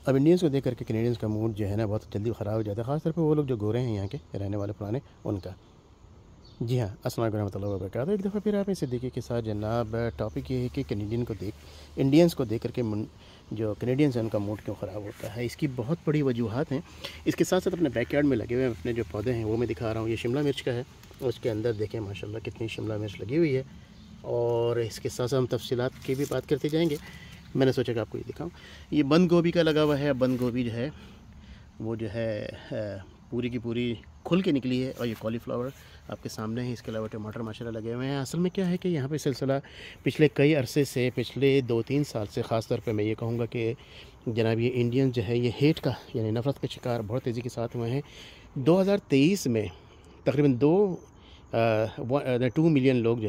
अब इंडियंस को देख करके कैनेडियंस का मूड जो है ना बहुत जल्दी ख़राब हो जाता है, ख़ासतौर पे वो लोग जो गोरे हैं यहाँ के रहने वाले पुराने उनका। जी हाँ, अस्सलाम वालेकुम रहमतुल्लाहि व बरकातहू। एक दफ़ा फिर आप इस सिद्दीकी के साथ जनाब टॉपिक ये है कि इंडियंस को देख करके जो कैनेडियंस हैं उनका मूड क्यों ख़राब होता है। इसकी बहुत बड़ी वजूहत हैं। इसके साथ साथ अपने बैकयार्ड में लगे हुए अपने जो पौधे हैं वो मैं दिखा रहा हूँ। ये शिमला मिर्च का है, उसके अंदर देखें माशाल्लाह कितनी शिमला मिर्च लगी हुई है। और इसके साथ साथ हम तफसीलात की भी बात करते जाएँगे। मैंने सोचा कि आपको ये दिखाऊँ। ये बंद गोभी का लगा हुआ है। बंद गोभी जो है वो जो है पूरी की पूरी खुल के निकली है। और ये कॉलीफ्लावर आपके सामने है। इसके अलावा टमाटर माशाल्लाह लगे हुए हैं। असल में क्या है कि यहाँ पे सिलसिला पिछले कई अरसे से, पिछले 2-3 साल से ख़ास तौर पे मैं ये कहूँगा कि जनाब ये इंडियन जो है ये हेट का यानी नफ़रत का शिकार बहुत तेज़ी के साथ हुए हैं। 2023 में तकरीबन 2 मिलियन लोग जो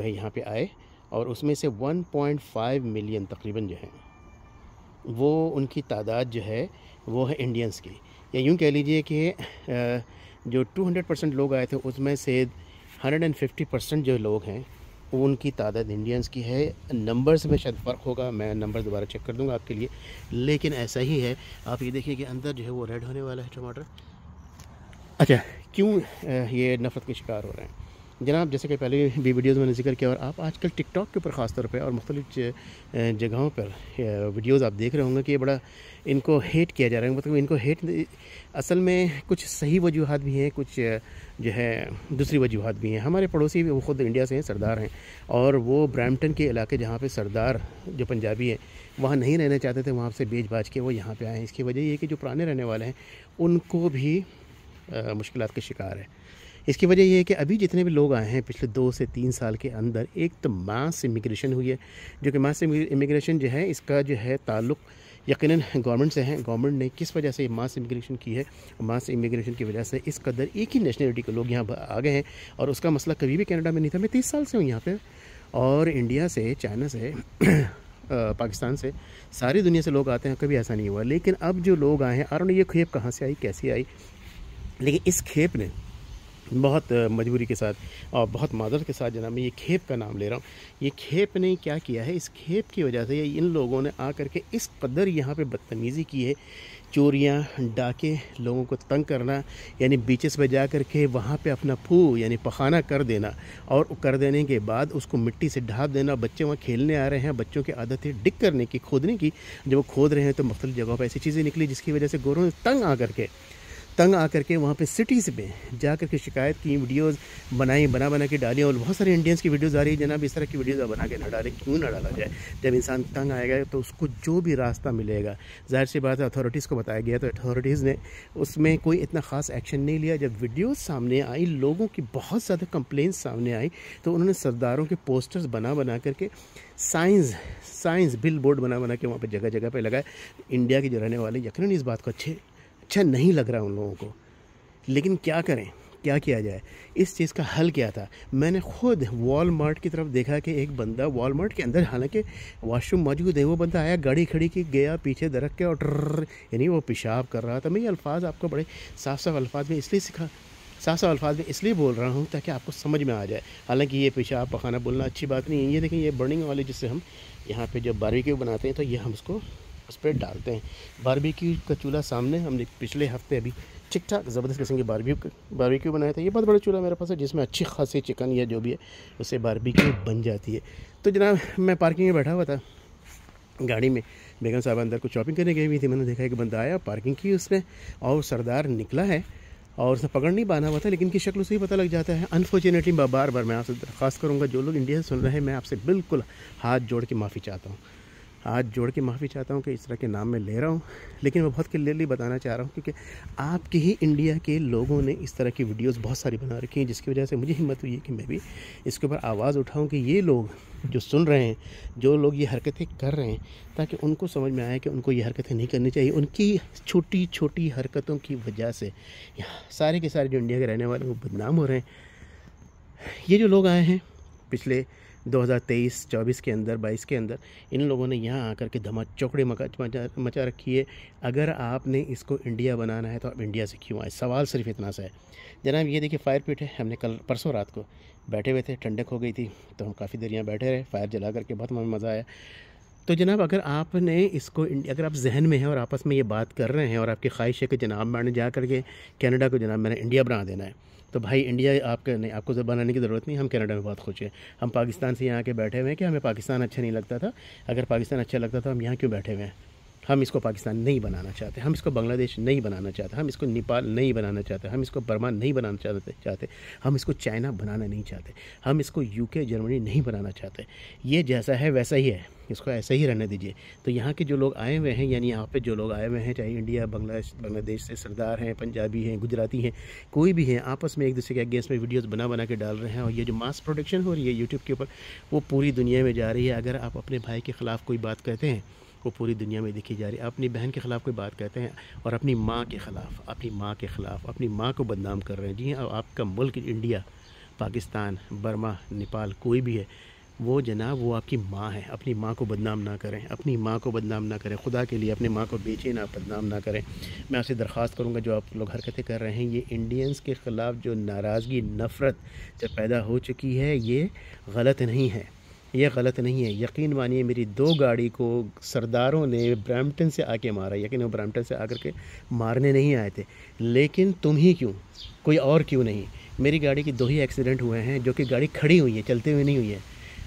है यहाँ पे आए और उसमें से 1.5 मिलियन तकरीबन जो है वो उनकी तादाद जो है वो है इंडियंस की। या यूँ कह लीजिए कि जो 200% लोग आए थे उसमें से 150% जो लोग हैं उनकी तादाद इंडियंस की है। नंबर्स में शायद फ़र्क होगा, मैं नंबर दोबारा चेक कर दूंगा आपके लिए, लेकिन ऐसा ही है। आप ये देखिए कि अंदर जो है वो रेड होने वाला है टमाटर। अच्छा, क्यों ये नफ़रत के शिकार हो रहे हैं जनाब? जैसे कि पहले भी वीडियोज़ में जिक्र किया और आप आजकल टिकटॉक के ऊपर ख़ास तौर पे और मुख्तलिफ़ जगहों पर वीडियोज़ आप देख रहे होंगे कि ये बड़ा इनको हेट किया जा रहा है। मतलब इनको हेट असल में कुछ सही वजूहात भी हैं, कुछ जो है दूसरी वजूहात भी हैं। हमारे पड़ोसी वो ख़ुद इंडिया से हैं, सरदार हैं, और वो ब्रैम्पटन के इलाके जहाँ पे सरदार जो पंजाबी हैं वहाँ नहीं रहना चाहते थे, वहाँ से बेच बाज के वो यहाँ पे आए हैं। इसकी वजह ये है कि जो पुराने रहने वाले हैं उनको भी मुश्किलात के शिकार है। इसकी वजह यह है कि अभी जितने भी लोग आए हैं पिछले 2 से 3 साल के अंदर, एक तो मास इमिग्रेशन हुई है, जो कि मास इमिग्रेशन जो है इसका जो है ताल्लुक़ यकीनन गवर्नमेंट से है। गवर्नमेंट ने किस वजह से मास इमिग्रेशन की है, मास इमिग्रेशन की वजह से इस कदर एक ही नेशनलिटी के लोग यहाँ आ गए हैं। और उसका मसला कभी भी कनाडा में नहीं था। मैं 30 साल से हूँ यहाँ पे, और इंडिया से, चाइना से पाकिस्तान से, सारी दुनिया से लोग आते हैं, कभी ऐसा नहीं हुआ। लेकिन अब जो लोग आए हैं, और ये खेप कहाँ से आई, कैसी आई, लेकिन इस खेप ने बहुत मजबूरी के साथ और बहुत मादर के साथ जनाब मैं ये खेप का नाम ले रहा हूँ, ये खेप ने क्या किया है, इस खेप की वजह से इन लोगों ने आकर के इस कदर यहाँ पे बदतमीज़ी की है। चोरियाँ, डाके, लोगों को तंग करना, यानी बीचेस पे जा कर के वहाँ पे अपना फू यानी पखाना कर देना, और कर देने के बाद उसको मिट्टी से ढाँप देना। बच्चे वहाँ खेलने आ रहे हैं, बच्चों की आदत है डिग करने की, खोदने की। जब वो खोद रहे हैं तो मुख्तलिफ़ जगहों पर ऐसी चीज़ें निकली जिसकी वजह से गोरों ने तंग आकर के वहाँ पे सिटीज़ में जा कर के शिकायत की, वीडियोस बनाई, बना के डाली। और बहुत सारे इंडियंस की वीडियोस आ रही है जनाब, इस तरह की वीडियोस बना के ना डालें। क्यों ना डाला जाए? जब इंसान तंग आएगा तो उसको जो भी रास्ता मिलेगा, जाहिर सी बात है अथॉरिटीज़ को बताया गया तो अथॉरिटीज़ ने उसमें कोई इतना ख़ास एक्शन नहीं लिया। जब वीडियोज़ सामने आई, लोगों की बहुत ज़्यादा कंप्लेंट्स सामने आई, तो उन्होंने सरदारों के पोस्टर्स बना करके साइंस बिल बोर्ड बना के वहाँ पर जगह जगह पर लगाए। इंडिया के जो रहने वाले यकीनन इस बात को अच्छा नहीं लग रहा उन लोगों को, लेकिन क्या करें, क्या किया जाए? इस चीज़ का हल क्या था? मैंने खुद वॉलमार्ट की तरफ देखा कि एक बंदा वॉलमार्ट के अंदर, हालांकि वॉशरूम मौजूद है, वो बंदा आया, गाड़ी खड़ी की, गया पीछे दरक के और ट्रर यानी वो पेशाब कर रहा था। मैं ये अल्फाज आपको बड़े साफ अल्फाज में इसलिए बोल रहा हूँ ताकि आपको समझ में आ जाए। हालांकि ये पेशाब पखाना बोलना अच्छी बात नहीं है। ये देखें, ये बर्निंग वाले जिससे हम यहाँ पर जब बारबेक्यू बनाते हैं तो ये हम उसको उस पर डालते हैं। बारबेक्यू का चूल्हा सामने, हमने पिछले हफ्ते अभी ठीक ठाक ज़बरदस्त किस्म के बारबेक्यू बनाया था। ये बहुत बड़ा चूल्हा मेरे पास है जिसमें अच्छी खासी चिकन या जो भी है उससे बारबेक्यू बन जाती है। तो जनाब मैं पार्किंग में बैठा हुआ था गाड़ी में, बेगम साहब अंदर कुछ शॉपिंग करने गई हुई थी। मैंने देखा एक बंदा आया, पार्किंग की उसने, और सरदार निकला है और उसने पकड़ नहीं बांधा हुआ था, लेकिन की शक्ल से ही पता लग जाता है। अनफॉर्चुनेटली बार मैं आपसे दरख्वास्त करूँगा, जो लोग इंडिया से सुन रहे हैं, मैं आपसे बिल्कुल हाथ जोड़ के माफ़ी चाहता हूँ कि इस तरह के नाम मैं ले रहा हूँ, लेकिन मैं बहुत क्लियरली बताना चाह रहा हूँ क्योंकि आपके ही इंडिया के लोगों ने इस तरह की वीडियोस बहुत सारी बना रखी हैं, जिसकी वजह से मुझे हिम्मत हुई है कि मैं भी इसके ऊपर आवाज़ उठाऊँ कि ये लोग जो सुन रहे हैं, जो लोग ये हरकतें कर रहे हैं, ताकि उनको समझ में आए कि उनको ये हरकतें नहीं करनी चाहिए। उनकी छोटी छोटी हरकतों की वजह से सारे के सारे जो इंडिया के रहने वाले वो बदनाम हो रहे हैं। ये जो लोग आए हैं पिछले 2023-24 के अंदर, 22 के अंदर, इन लोगों ने यहाँ आकर के चौकड़ी मचा रखी है। अगर आपने इसको इंडिया बनाना है तो आप इंडिया से क्यों आए? सवाल सिर्फ इतना सा है जनाब। ये देखिए फायर पिट है, हमने कल परसों रात को बैठे हुए थे, ठंडक हो गई थी तो हम काफ़ी देर यहाँ बैठे रहे, फायर जला करके बहुत हमें मज़ा आया। तो जनाब अगर आपने इसको अगर आप जहन में हैं और आपस में ये बात कर रहे हैं और आपकी ख्वाहिश है कि जनाब मैंने जा करके कनाडा को जनाब मैंने इंडिया बना देना है, तो भाई इंडिया आपका नहीं, आपको बनाने की ज़रूरत नहीं। हम कनाडा में बहुत खुश हैं। हम पाकिस्तान से यहाँ के बैठे हुए हैं कि हमें पाकिस्तान अच्छा नहीं लगता था। अगर पाकिस्तान अच्छा लगता था हम यहाँ क्यों बैठे हुए हैं। हम इसको पाकिस्तान नहीं बनाना चाहते, हम इसको बांग्लादेश नहीं बनाना चाहते, हम इसको नेपाल नहीं बनाना चाहते, हम इसको बर्मा नहीं बनाना चाहते, हम इसको चाइना बनाना नहीं चाहते, हम इसको यूके जर्मनी नहीं बनाना चाहते। ये जैसा है वैसा ही है, इसको ऐसे ही रहने दीजिए। तो यहाँ के जो लोग आए हुए हैं, यानी यहाँ पे जो लोग आए हुए हैं, चाहे इंडिया बांग्लादेश से सरदार हैं, पंजाबी हैं, गुजराती हैं, कोई भी हैं, आपस में एक दूसरे के अगेंस्ट में वीडियोस बना के डाल रहे हैं। और ये जो मास प्रोडक्शन हो रही है यूट्यूब के ऊपर, वो पूरी दुनिया में जा रही है। अगर आप अपने भाई के ख़िलाफ़ कोई बात कहते हैं, वो पूरी दुनिया में देखी जा रही है। अपनी बहन के ख़िलाफ़ कोई बात कहते हैं और अपनी माँ के ख़िलाफ़, अपनी माँ को बदनाम कर रहे हैं। जी हाँ, आपका मुल्क इंडिया, पाकिस्तान, बर्मा, नेपाल कोई भी है, वो जनाब वो आपकी माँ है। अपनी माँ को बदनाम ना करें, अपनी माँ को बदनाम ना करें। खुदा के लिए अपनी माँ को बेचें ना, बदनाम ना करें। मैं आपसे दरख्वास्त करूँगा, जो आप लोग हरकतें कर रहे हैं, ये इंडियंस के ख़िलाफ़ जो नाराज़गी, नफ़रत जब पैदा हो चुकी है, ये गलत नहीं है, ये गलत नहीं है। यकीन मानिए, मेरी 2 गाड़ी को सरदारों ने ब्रैम्पटन से आके मारा। यकीन वो ब्रैम्पटन से आकर के मारने नहीं आए थे, लेकिन तुम ही क्यों, कोई और क्यों नहीं। मेरी गाड़ी की 2 ही एक्सीडेंट हुए हैं, जो कि गाड़ी खड़ी हुई है, चलते हुए नहीं हुई है।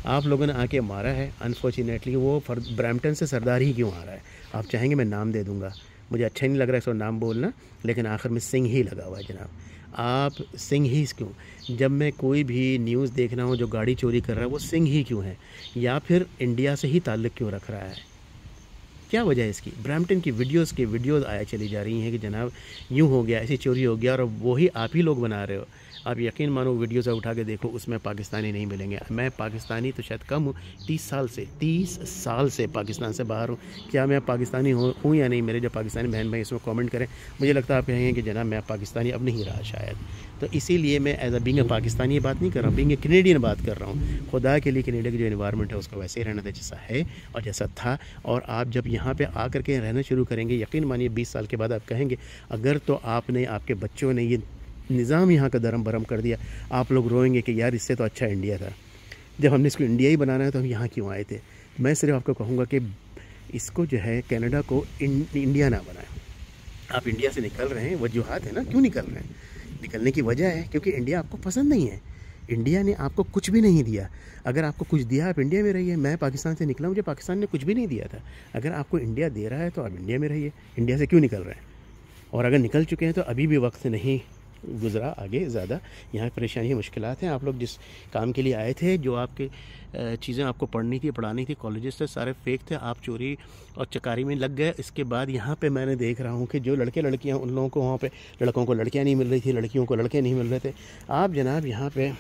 आप लोगों ने आके मारा है। अनफॉर्चुनेटली वो ब्रैम्पटन से सरदार ही क्यों आ रहा है। आप चाहेंगे मैं नाम दे दूँगा, मुझे अच्छा नहीं लग रहा है इसको नाम बोलना, लेकिन आखिर में सिंह ही लगा हुआ है जनाब। आप सिंह ही क्यों। जब मैं कोई भी न्यूज़ देख रहा हूँ जो गाड़ी चोरी कर रहा है, वो सिंह ही क्यों है, या फिर इंडिया से ही ताल्लुक़ क्यों रख रहा है। क्या वजह है इसकी। ब्रैम्पटन की वीडियोज़ आया चली जा रही हैं कि जनाब यूँ हो गया, ऐसी चोरी हो गया, और वही आप ही लोग बना रहे हो। आप यकीन मानो वीडियोज़ उठा के देखो, उसमें पाकिस्तानी नहीं मिलेंगे। मैं पाकिस्तानी तो शायद कम हूँ, 30 साल से पाकिस्तान से बाहर हूँ। क्या मैं पाकिस्तानी हूँ या नहीं, मेरे जो पाकिस्तानी बहन भाई इसमें कमेंट करें। मुझे लगता है आप कहेंगे कि जनाब मैं पाकिस्तानी अब नहीं रहा शायद। तो इसीलिए मैं as a being a Pakistani ये बात नहीं कर रहा हूँ, बीइंग अ कैनेडियन बात कर रहा हूँ। खुदा के लिए कनेडा की जो एनवायरनमेंट है उसको वैसे ही रहना था जैसा है और जैसा था। और आप जब यहाँ पे आ करके रहना शुरू करेंगे, यकीन मानिए 20 साल के बाद आप कहेंगे, अगर तो आपने, आपके बच्चों ने ये निज़ाम यहाँ का दरम भरम कर दिया, आप लोग रोएंगे कि यार इससे तो अच्छा इंडिया था। जब हमने इसको इंडिया ही बनाना है तो हम यहाँ क्यों आए थे। मैं सिर्फ आपको कहूँगा कि इसको जो है कनाडा को इंडिया ना बनाएं। आप इंडिया से निकल रहे हैं, वजूहात है ना, क्यों निकल रहे हैं। निकलने की वजह है क्योंकि इंडिया आपको पसंद नहीं है। इंडिया ने आपको कुछ भी नहीं दिया। अगर आपको कुछ दिया आप इंडिया में रहिए। मैं पाकिस्तान से निकला, मुझे पाकिस्तान ने कुछ भी नहीं दिया था। अगर आपको इंडिया दे रहा है तो आप इंडिया में रहिए। इंडिया से क्यों निकल रहे हैं। और अगर निकल चुके हैं तो अभी भी वक्त नहीं गुज़रा आगे ज़्यादा। यहाँ परेशानी मुश्किलात हैं। आप लोग जिस काम के लिए आए थे, जो आपके चीज़ें आपको पढ़नी थी, पढ़ानी थी, कॉलेजेस थे सारे फेक थे, आप चोरी और चकारी में लग गए। इसके बाद यहाँ पे मैंने देख रहा हूँ कि जो लड़के लड़कियाँ, उन लोगों को वहाँ पे लड़कों को लड़कियाँ नहीं मिल रही थी, लड़कियों को लड़के नहीं मिल रहे थे। आप जनाब यहाँ पे,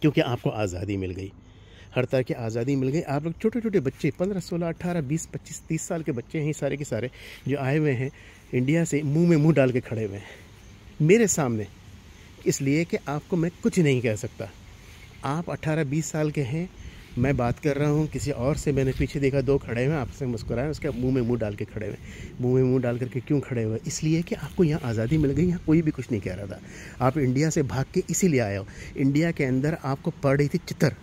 क्योंकि आपको आज़ादी मिल गई, हर तरह की आज़ादी मिल गई। आप लोग छोटे छोटे बच्चे, 15, 16, 18, 20, 25, 30 साल के बच्चे हैं सारे के सारे, जो आए हुए हैं इंडिया से, मुँह में मुँह डाल के खड़े हुए हैं मेरे सामने, इसलिए कि आपको मैं कुछ नहीं कह सकता। आप 18-20 साल के हैं, मैं बात कर रहा हूँ किसी और से। मैंने पीछे देखा 2 खड़े हुए, आपसे मुस्कुराए, उसके मुंह में मुंह डाल के खड़े हुए। मुंह में मुंह डाल करके क्यों खड़े हुए, इसलिए कि आपको यहाँ आज़ादी मिल गई। यहाँ कोई भी कुछ नहीं कह रहा था। आप इंडिया से भाग के इसीलिए आए हो। इंडिया के अंदर आपको पड़ रही थी चितर,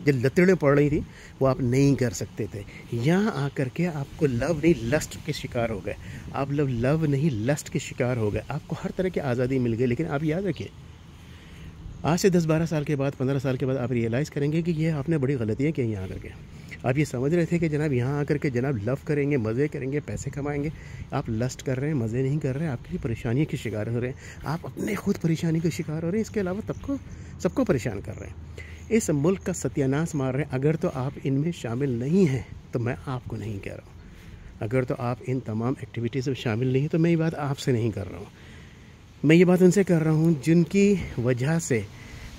जो लतड़ें पड़ रही थी, वो आप नहीं कर सकते थे। यहाँ आकर के आपको लव नहीं लस्ट के शिकार हो गए। आप लव नहीं लस्ट के शिकार हो गए। आपको हर तरह की आज़ादी मिल गई। लेकिन आप याद रखिए, आज से 10-12 साल के बाद, 15 साल के बाद आप रियलाइज़ करेंगे कि ये आपने बड़ी गलतियाँ की यहाँ आकर के। आप ये समझ रहे थे कि जनाब यहाँ आकर के जनाब लव करेंगे, मज़े करेंगे, पैसे कमाएंगे। आप लस्ट कर रहे हैं, मज़े नहीं कर रहे हैं, आपकी परेशानी के शिकार हो रहे हैं। आप अपने खुद परेशानी के शिकार हो रहे हैं, इसके अलावा सबको परेशान कर रहे हैं। इस मुल्क का सत्यानाश मार रहे हैं। अगर तो आप इनमें शामिल नहीं हैं तो मैं आपको नहीं कह रहा हूँ। अगर तो आप इन तमाम एक्टिविटीज़ में शामिल नहीं हैं तो मैं ये बात आपसे नहीं कर रहा हूँ। मैं ये बात उनसे कर रहा हूँ जिनकी वजह से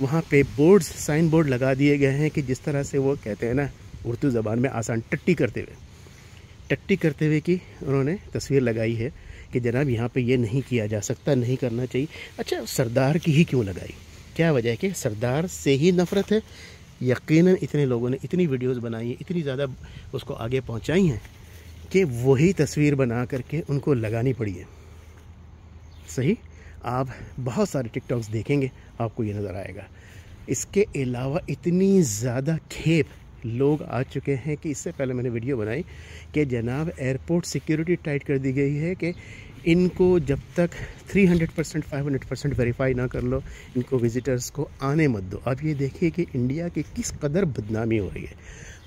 वहाँ पे साइन बोर्ड लगा दिए गए हैं कि जिस तरह से वो कहते हैं ना उर्दू ज़बान में आसान, टट्टी करते हुए की उन्होंने तस्वीर लगाई है कि जनाब यहाँ पे ये नहीं किया जा सकता, नहीं करना चाहिए। अच्छा, सरदार की ही क्यों लगाई, क्या वजह है कि सरदार से ही नफ़रत है। यकीनन इतने लोगों ने इतनी वीडियोस बनाई हैं, इतनी ज़्यादा उसको आगे पहुंचाई हैं कि वही तस्वीर बना करके उनको लगानी पड़ी है। सही, आप बहुत सारे टिकटॉक्स देखेंगे, आपको ये नज़र आएगा। इसके अलावा इतनी ज़्यादा खेप लोग आ चुके हैं कि इससे पहले मैंने वीडियो बनाई कि जनाब एयरपोर्ट सिक्योरिटी टाइट कर दी गई है कि इनको जब तक 300% 500% वेरीफाई ना कर लो, इनको विज़िटर्स को आने मत दो। अब ये देखिए कि इंडिया की किस कदर बदनामी हो रही है,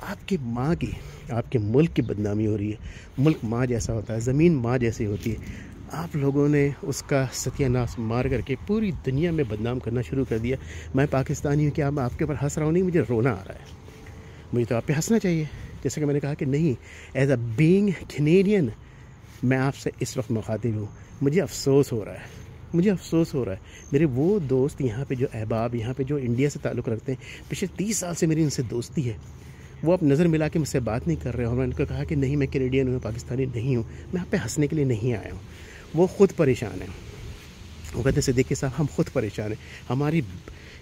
आपकी माँ की, आपके मुल्क की बदनामी हो रही है। मुल्क माँ जैसा होता है, ज़मीन माँ जैसी होती है। आप लोगों ने उसका सत्यानाश मार करके पूरी दुनिया में बदनाम करना शुरू कर दिया। मैं पाकिस्तानी हूँ, क्या मैं आपके ऊपर हंस रहा हूँ? नहीं, मुझे रोना आ रहा है। मुझे तो आप पे हंसना चाहिए। जैसे कि मैंने कहा कि नहीं, एज अ बीइंग कैनेडियन मैं आपसे इस वक्त मुखातिब हूँ। मुझे अफसोस हो रहा है, मुझे अफसोस हो रहा है। मेरे वो दोस्त यहाँ पे जो अहबाब यहाँ पे जो इंडिया से ताल्लुक़ रखते हैं, पिछले 30 साल से मेरी इनसे दोस्ती है, वो अब नज़र मिला के मुझसे बात नहीं कर रहे। और मैंने उनको कहा कि नहीं, मैं कैनेडियन हूँ, पाकिस्तानी नहीं हूँ, मैं आप पे हंसने के लिए नहीं आया हूँ। वो ख़ुद परेशान है। वो कहते सिद्दीकी साहब हम खुद परेशान हैं, हमारी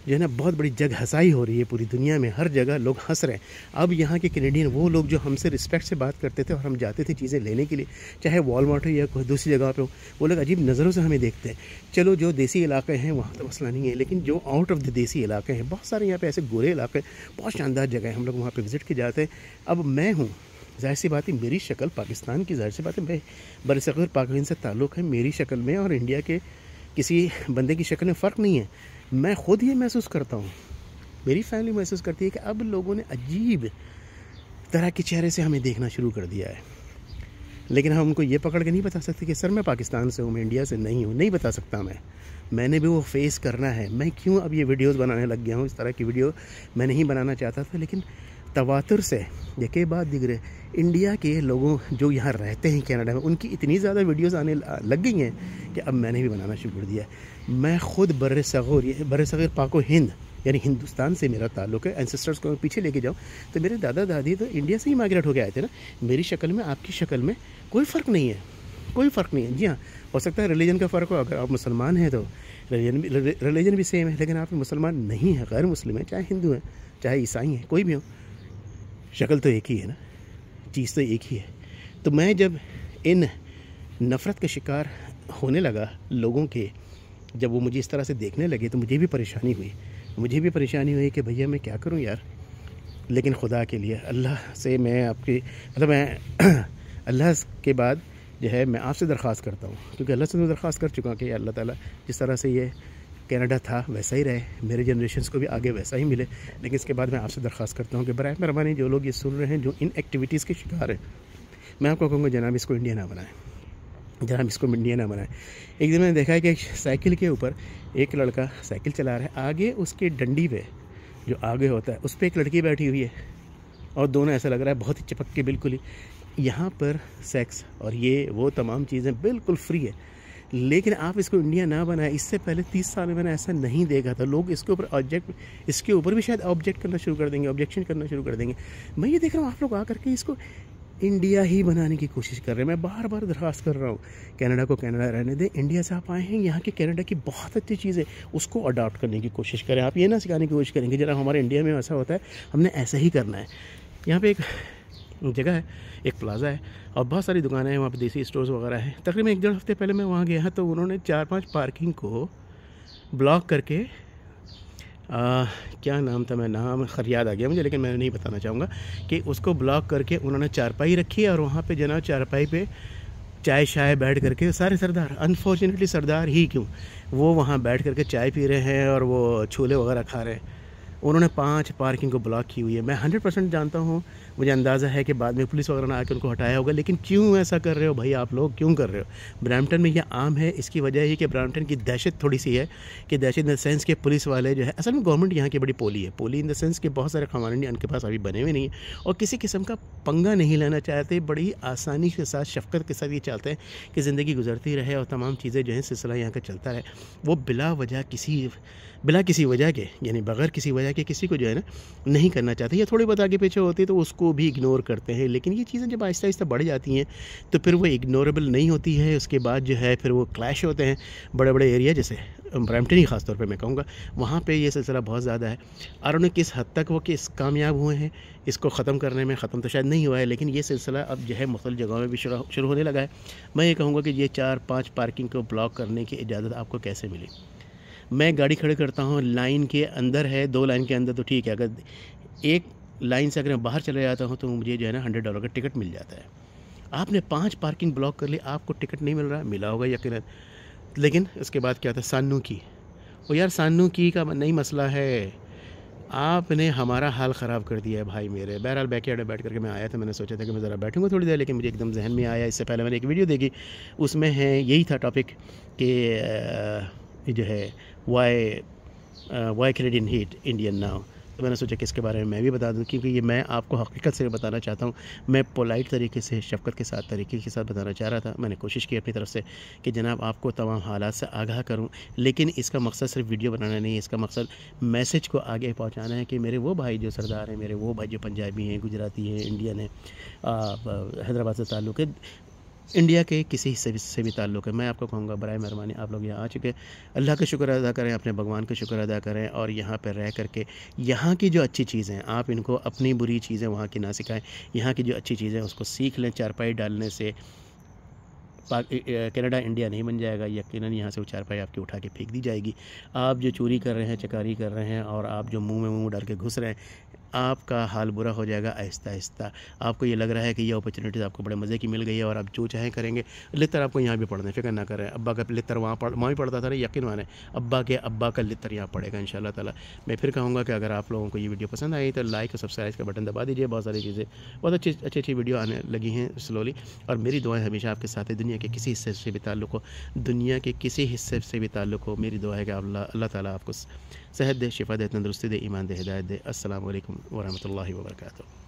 जो है ना बहुत बड़ी जग हंसाई हो रही है पूरी दुनिया में, हर जगह लोग हंस रहे हैं। अब यहाँ के कैनेडियन, वो लोग जो हमसे रिस्पेक्ट से बात करते थे और हम जाते थे चीज़ें लेने के लिए, चाहे वॉलमार्ट हो या कोई दूसरी जगह पे हो, वो लोग अजीब नज़रों से हमें देखते हैं। चलो जो देसी इलाके हैं वहाँ तो मसला नहीं है, लेकिन जो आउट ऑफ द देसी इलाके हैं, बहुत सारे यहाँ पे ऐसे गोरे इलाके, बहुत शानदार जगह है, हम लोग वहाँ पर विज़िट के जाते हैं। अब मैं हूँ, ज़ाहिर सी बात है मेरी शक्ल पाकिस्तान की, ज़ाहिर सी बात है मैं बरसग़ीर पाकिस्तान से ताल्लुक़ है, मेरी शक्ल में और इंडिया के किसी बंदे की शक्ल में फ़र्क नहीं है। मैं ख़ुद ये महसूस करता हूँ, मेरी फैमिली महसूस करती है कि अब लोगों ने अजीब तरह के चेहरे से हमें देखना शुरू कर दिया है। लेकिन हम उनको ये पकड़ के नहीं बता सकते कि सर मैं पाकिस्तान से हूँ, मैं इंडिया से नहीं हूँ। नहीं बता सकता मैंने भी वो फेस करना है। मैं क्यों अब ये वीडियोस बनाने लग गया हूँ? इस तरह की वीडियो मैं नहीं बनाना चाहता था, लेकिन तवातुर से यके बाद दिगरे इंडिया के लोगों जो यहाँ रहते हैं कनाडा में, उनकी इतनी ज़्यादा वीडियोस आने लग गई हैं कि अब मैंने भी बनाना शुरू कर दिया है। मैं ख़ुद बरसग़ीर पाको हिंद यानी हिंदुस्तान से मेरा ताल्लुक़ है। एंसेस्टर्स को पीछे लेके जाऊँ तो मेरे दादा दादी तो इंडिया से ही माइग्रेट होकर आए थे ना। मेरी शक्ल में आपकी शक्ल में कोई फ़र्क नहीं है, कोई फ़र्क नहीं है। जी हाँ, हो सकता है रिलीजन का फ़र्क हो, अगर आप मुसलमान हैं तो रिलीजन भी सेम है, लेकिन आप मुसलमान नहीं हैं, गैर मुस्लिम हैं, चाहे हिंदू हैं चाहे ईसाई हैं, कोई भी हो, शक्ल तो एक ही है ना, चीज़ तो एक ही है। तो मैं जब इन नफ़रत का शिकार होने लगा लोगों के, जब वो मुझे इस तरह से देखने लगे, तो मुझे भी परेशानी हुई कि भैया मैं क्या करूं यार। लेकिन खुदा के लिए, अल्लाह से मैं आपकी मैं अल्लाह के बाद जो है मैं आपसे दरख्वास्त करता हूं, क्योंकि अल्लाह से मैं दरख्वास्त कर चुका कि अल्लाह ताला जिस तरह से ये कनाडा था वैसा ही रहे, मेरे जनरेशन्स को भी आगे वैसा ही मिले। लेकिन इसके बाद मैं आपसे दरख्वास्त करता हूँ कि बराए मेहरबानी जो लोग ये सुन रहे हैं, जो इन एक्टिविटीज़ के शिकार हैं, मैं आपको कहूँगा जनाब इसको इंडिया ना बनाएं, जनाब इसको इंडिया ना बनाएं। एक दिन मैंने देखा है कि एक साइकिल के ऊपर एक लड़का साइकिल चला रहा है, आगे उसके डंडी पे जो आगे होता है उस पर एक लड़की बैठी हुई है, और दोनों ऐसा लग रहा है बहुत ही चिपक के बिल्कुल ही। यहाँ पर सेक्स और ये वो तमाम चीज़ें बिल्कुल फ्री है, लेकिन आप इसको इंडिया ना बनाएं। इससे पहले 30 साल में मैंने ऐसा नहीं देखा था। लोग इसके ऊपर भी शायद ऑब्जेक्ट करना शुरू कर देंगे, ऑब्जेक्शन करना शुरू कर देंगे। मैं ये देख रहा हूँ आप लोग आकर के इसको इंडिया ही बनाने की कोशिश कर रहे हैं। मैं बार बार दरख्वास्त कर रहा हूँ, कनाडा को कनाडा रहने दें। इंडिया से आप आए हैं, यहाँ के कनाडा की बहुत अच्छी चीज़ है, उसको अडॉप्ट करने की कोशिश करें। आप ये ना सिखाने की कोशिश करेंगे जरा हमारे इंडिया में ऐसा होता है, हमने ऐसा ही करना है। यहाँ पे एक जगह है, एक प्लाज़ा है और बहुत सारी दुकानें हैं, वहाँ पे देसी स्टोर्स वगैरह हैं। तकरीबन 1-1.5 हफ्ते पहले मैं वहाँ गया तो उन्होंने 4-5 पार्किंग को ब्लॉक करके क्या नाम था, मैं नाम खैर याद आ गया मुझे, लेकिन मैं नहीं बताना चाहूँगा कि उसको ब्लॉक करके उन्होंने चारपाई रखी है और वहाँ पे जनाब चारपाई पे चाय शाय बैठ करके सारे सरदार, अनफॉर्चुनेटली सरदार ही क्यों, वो वहाँ बैठ करके चाय पी रहे हैं और वो छोले वगैरह खा रहे हैं। उन्होंने 5 पार्किंग को ब्लॉक की हुई है। मैं 100% जानता हूँ, मुझे अंदाज़ा है कि बाद में पुलिस वगैरह ने आकर उनको हटाया होगा, लेकिन क्यों ऐसा कर रहे हो भाई, आप लोग क्यों कर रहे हो? ब्रैम्पटन में यह आम है। इसकी वजह ये कि ब्रैम्पटन की दहशत थोड़ी सी है, कि दहशत इन द सेंस के पुलिस वाले जो है, असल में गवर्नमेंट यहाँ की बड़ी पोली है, पोली इन द सेंस के बहुत सारे कवानीन उनके पास अभी बने हुए नहीं हैं और किसी किस्म का पंगा नहीं लेना चाहते। बड़ी आसानी के साथ, शफ़क़त के साथ ये चाहते हैं कि ज़िंदगी गुजरती रहे और तमाम चीज़ें जो हैं सिलसिला यहाँ का चलता रहे। वो बिला किसी वजह के, यानी बग़ैर किसी वजह के किसी को जो है ना नहीं करना चाहते, या थोड़ी बहुत आगे पीछे होती है तो उसको भी इग्नोर करते हैं। लेकिन ये चीज़ें जब आहिस्ता आहिस्ता बढ़ जाती हैं तो फिर वो इग्नोरेबल नहीं होती है। उसके बाद जो है फिर वो क्लैश होते हैं बड़े बड़े एरिया, जैसे ब्रैम्पटन ही ख़ास तौर पे मैं कहूँगा, वहाँ पे ये सिलसिला बहुत ज़्यादा है। और उन्हें किस हद तक वो कामयाब हुए हैं इसको ख़त्म करने में, ख़त्म तो शायद नहीं हुआ है, लेकिन ये सिलसिला अब जो है मुख्तलिफ़ जगहों में भी शुरू होने लगा है। मैं ये कहूँगा कि ये 4-5 पार्किंग को ब्लॉक करने की इजाज़त आपको कैसे मिली? मैं गाड़ी खड़ी करता हूँ, लाइन के अंदर है, 2 लाइन के अंदर तो ठीक है, अगर एक लाइन से अगर मैं बाहर चले जाता हूँ तो मुझे जो है ना $100 का टिकट मिल जाता है। आपने 5 पार्किंग ब्लॉक कर ली, आपको टिकट नहीं मिल रहा, मिला होगा यकीनन। लेकिन उसके बाद क्या था, सानू की। ओ यार, सानू की का नहीं मसला है, आपने हमारा हाल ख़राब कर दिया है भाई मेरे। बहरहाल बैकयार्ड में बैठ करके मैं आया था, मैंने सोचा था कि मैं ज़रा बैठूंगा थोड़ी देर, लेकिन मुझे एकदम जहन में आया, इससे पहले मैंने एक वीडियो देखी, उसमें है यही था टॉपिक कि ये जो है why Canadian hate Indian now. तो मैंने सोचा कि इसके बारे में मैं भी बता दूं, क्योंकि ये मैं आपको हकीकत से बताना चाहता हूँ। मैं पोलाइट तरीके से, शफ़क़त के साथ, तरीके के साथ बताना चाह रहा था। मैंने कोशिश की अपनी तरफ से कि जनाब आपको तमाम हालात से आगाह करूँ, लेकिन इसका मकसद सिर्फ वीडियो बनाना नहीं है, इसका मकसद मैसेज को आगे पहुँचाना है कि मेरे वो भाई जो सरदार हैं, मेरे वो भाई जो पंजाबी हैं, गुजराती हैं, इंडियन हैं, हैदराबाद से ताल्लुक़ है, इंडिया के किसी हिस्से से भी ताल्लुक़ है, मैं आपको कहूँगा बराए मेहरबानी आप लोग यहाँ आ चुके हैं, अल्लाह का शुक्र अदा करें, अपने भगवान का शुक्र अदा करें, और यहाँ पर रह करके यहाँ की जो अच्छी चीज़ें हैं, आप इनको अपनी बुरी चीज़ें वहाँ की ना सिखाएं। यहाँ की जो अच्छी चीज़ें हैं उसको सीख लें। चारपाई डालने से कनाडा इंडिया नहीं बन जाएगा, यकीनन यहाँ से वो चारपाई आपकी उठा के फेंक दी जाएगी। आप जो चोरी कर रहे हैं, चकारी कर रहे हैं, और आप जो मुंह में मुंह डाल के घुस रहे हैं, आपका हाल बुरा हो जाएगा आहिस्ता आहिस्ता। आपको ये लग रहा है कि ये अपॉर्चुनिटीज़ आपको बड़े मज़े की मिल गई है और आप जो चाहें करेंगे। लितर आपको यहाँ भी पढ़ना है, फ़िक्र ना करें। अब्बा का लितर वहाँ भी पढ़ता था ना, यकीन माने अब्बा का लितर यहाँ पड़ेगा इंशाल्लाह ताला। मैं फिर कहूँगा कि अगर आप लोगों को ये वीडियो पसंद आई तो लाइक और सब्सक्राइब का बटन दबा दीजिए। बहुत सारी चीज़ें, बहुत अच्छी वीडियो आने लगी हैं स्लोली, और मेरी दुआएं हमेशा आपके साथ है। दुनिया के किसी हिस्से से भी ताल्लुक़ हो, मेरी दुआ है कि अल्लाह ताला आपको सेहत दे, शिफा दे, तंदुरुस्ती दे, ईमान दे, हिदायत दे। अस्सलामु अलैकुम वरहमतुल्लाहि वबरकातुहू।